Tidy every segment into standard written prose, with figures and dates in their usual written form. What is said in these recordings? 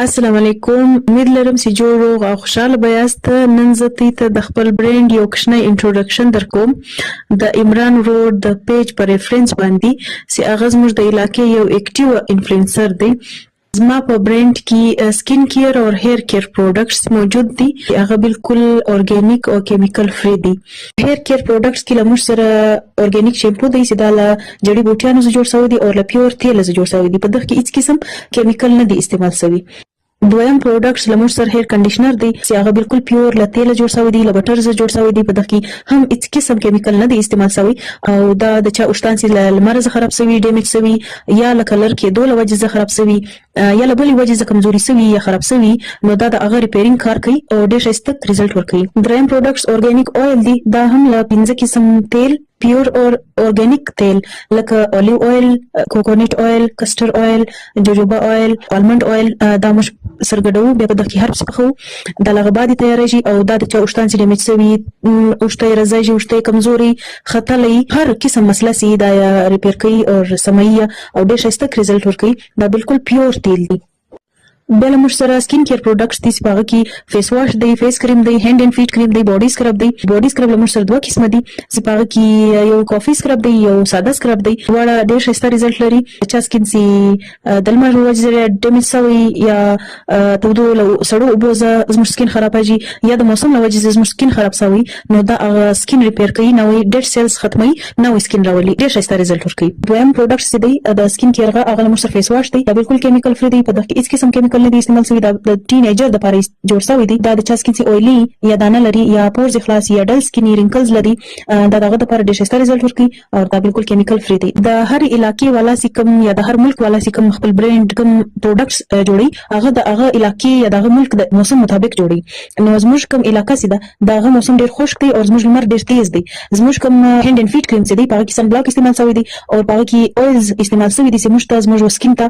السلام علیکم. امید لرم چې جوړ روغ او خوشحاله به یاست. نن زه ته د خپل برند یو کوچنی انټروډکشن درکوم د عمران ورور د پیج په ریفرنس باندې چې هغه زموږ د علاقې یو اکټیو انفلوئنسر دی. زما په برند کې سکین کیر او هیر کیر پروډکټس موجود دي. هغه بالکل اورګانیک او کیمیکل فری دي. هیر کیر پروډکټس کې لمر سره اورګانیک شیمپو دی چې دا له جړی بوټیانو څخه جوړ شوی دی او له پیور تیل څخه جوړ شوی دی. په دغه کې هیڅ قسم کیمیکل نه دی استعمال شوی. دویم پروډکټس لمر سره هیر کنډیشنر دی چې هغه بالکل پیور له تیل جوړ شوی دی، له بټر څخه جوړ شوی دی. په دغه کې هم هیڅ قسم کیمیکل نه دی استعمال شوی او دا د چا وشتان چې له لمر څخه خراب شوی، ډیمیج شوی یا له کلر کېدو له وجې څخه خراب شوی یا له بلې وجې څخه کمزوري شوی یا خراب شوی، نو دا د هغه ریپیرینګ کار کوي او ډېر ښایسته ریزلټ ورکوي. دریم پروډکټس اورګانیک اویل دی. دا هم له 15 قسم تیل، پیور اور اورګانیک تیل لکه اولیو اویل، کوکونټ اویل، کسټر اویل، جوجوبا اویل، آلمنډ اویل دا موږ سرګډو. بیا په دغه کې هر څه پخوو. دا له هغه بعد تیاریږي او دا د چا وشتان چې ډیمیج شوي، وشته یې رځیږي، وشته یې کمزوري، ختلی، هر قسم مسله چې دا ریپیر کوي او سموي او ډېر ښایسته ریزلټ ورکوي. دا بالکل پیور تیل دی. بیا له موږ سره سکین کیر پروډکټس دي چې په هغه کې فیس واش دی، فیس کریم دی، هینډ اینډ فیټ کریم دی، باډي سکرب دی. باډي سکرب له موږ سره 2 قسمه دي چې په هغه کې یو کافي سکرب دی، یو ساده سکرب دی. دواړه ډېر ښایسته ریزلټ لري. چا سکین چې د لمر له وجې سره ډیمیج شوی یا تودو له سړو اوبو زموږ سکین خرابېږي یا د موسم له وجې زموږ سکین خراب شوی، نو دا هغه سکین ریپیر کوي، نوی ډیډ سیلز ختموي، نوی سکین راولي، ډېر ښایسته ریزلټ ورکوي. دویم پروډکټس چې دی د سکین کیر هغه له موږ سره فیس واش دی. دا بالکل کیمیکل فری دی. په دغه کې هیڅ قسم کیمیکل نه دی استعمال شوی. دا د ټینیجر د لپاره جوړ شوی دی. دا د چا سکین چې اویلی یا دانه لري یا پورز خلاص یا ډل سکین رینکلز لري، دا دغه د لپاره ډېر ښایسته ریزلټ ورکوي او دا بالکل کیمیکل فری دی. د هر علاقې والا چې کوم یا د هر ملک والا چې کوم خپل برند کوم پروډکټس جوړي، هغه د هغه علاقې یا د هغه ملک د موسم مطابق جوړي. نو زموږ کوم علاقه چې ده د هغه موسم ډېر خشک دی او زموږ لمر ډېر تیز دی. زموږ کوم هینډ اینډ فیټ کریم چې دی په هغه کې سن بلاک استعمال شوی دی او په هغه کې اویلز استعمال شوي دي چې موږ ته زموږ سکین ته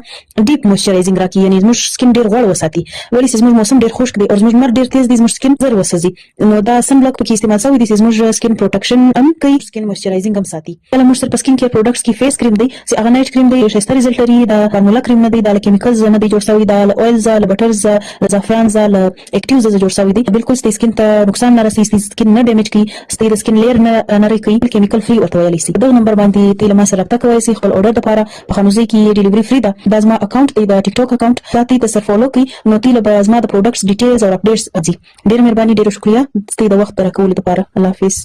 ډیپ موئسچرایزینګ راکوي، یعنې زموږ سکین ډېر غوړ وساتي. ولې چې زموږ موسم ډېر خشک دی او زموږ لمر ډېر تیز دی، زموږ سکین زر وسوځي. نو دا سن بلاک پکې استعمال شوی دی چې زموږ سکین پروټیکشن هم کوي، سکین موئسچرایزینګ هم ساتي. کله موږ سره په سکین کیر پروډکټس کې فیس کریم دی چې هغه نایټ کریم دی، ښایسته ریزلټ لري. دا فارمولا کریم نه دی، دا له کیمیکلز نه دی جوړ شوی، دا له اویلز، له بټرز، له زعفران، له اکټیوز څخه جوړ شوی دی. بالکل ستاسو سکین ته نقصان نه رسوي، ستاسو سکین نه ډیمیج کوي، ستاسو سکین لیر نه نری کوي. کیمیکل فری ورته ویلی شي. دغه نمبر باندې تل ما سره رابطه کوئ. خپل اورډر لپاره په خانوزي کې ډیلیوري فری ده. دا زما اکاونټ دی، د ټیک ټاک اکاونټ. دا ته سره فالو کړئ نو تل به زما د پروډکټس ډیټیلز او اپډیټس ځي. ډېر مهرباني، ډېر شکریہ ستاسو د وخت راکولو لپاره. الله حافظ.